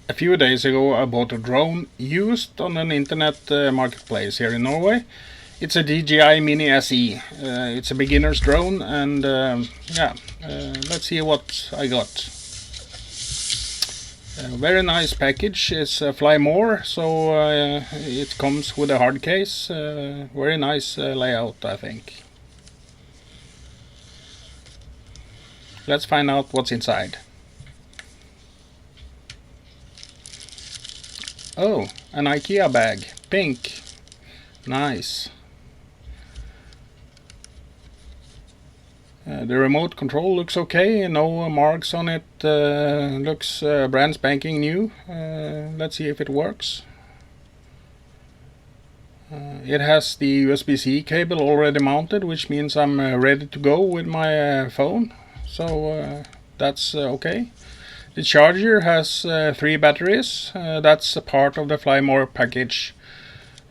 A few days ago I bought a drone used on an internet marketplace here in Norway. It's a DJI Mini-SE. It's a beginner's drone, and let's see what I got. A very nice package. It's Fly More, so it comes with a hard case. Very nice layout, I think. Let's find out what's inside. Oh, an IKEA bag, pink, nice. The remote control looks okay, no marks on it, looks brand spanking new. Let's see if it works. It has the USB-C cable already mounted, which means I'm ready to go with my phone, so that's okay. The charger has 3 batteries. That's a part of the Fly More package.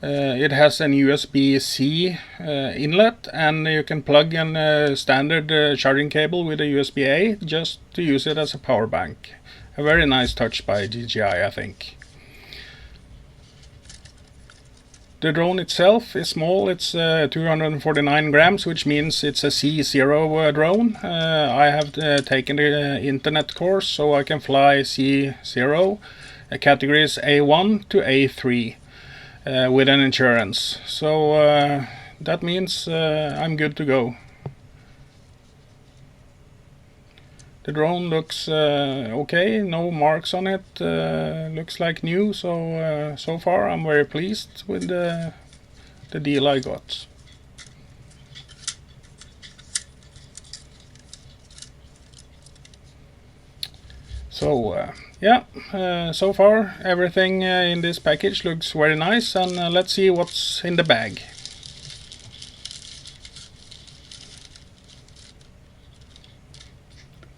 It has an USB-C inlet, and you can plug in a standard charging cable with a USB-A just to use it as a power bank. A very nice touch by DJI, I think. The drone itself is small. It's 249 grams, which means it's a C0 drone. I have taken the internet course, so I can fly C0, categories A1 to A3 with an insurance. So that means I'm good to go. The drone looks okay, no marks on it, looks like new, so so far I'm very pleased with the deal I got. So so far everything in this package looks very nice, and let's see what's in the bag.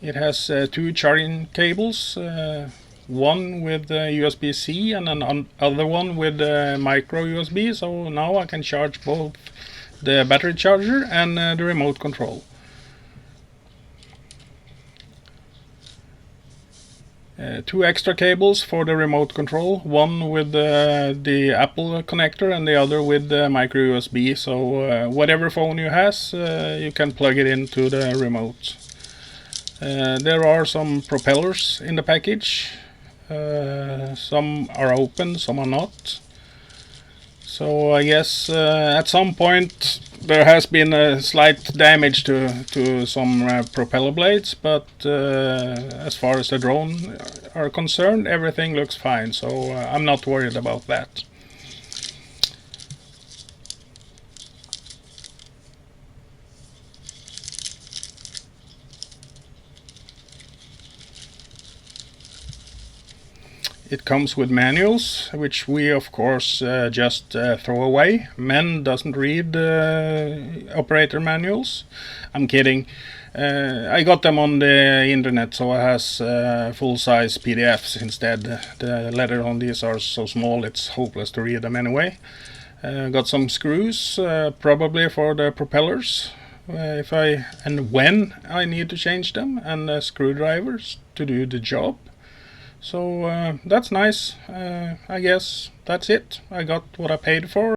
It has 2 charging cables, one with USB-C and another one with micro USB, so now I can charge both the battery charger and the remote control. 2 extra cables for the remote control, one with the Apple connector and the other with the micro USB, so whatever phone you has, you can plug it into the remote. There are some propellers in the package. Some are open, some are not. So I guess at some point there has been a slight damage to some propeller blades, but as far as the drone are concerned, everything looks fine, so I'm not worried about that. It comes with manuals, which we of course just throw away. Men doesn't read operator manuals. I'm kidding. I got them on the internet, so it has full-size PDFs instead. The letter on these are so small it's hopeless to read them anyway. Got some screws, probably for the propellers, if I and when I need to change them, and screwdrivers to do the job. So that's nice. I guess that's it. I got what I paid for,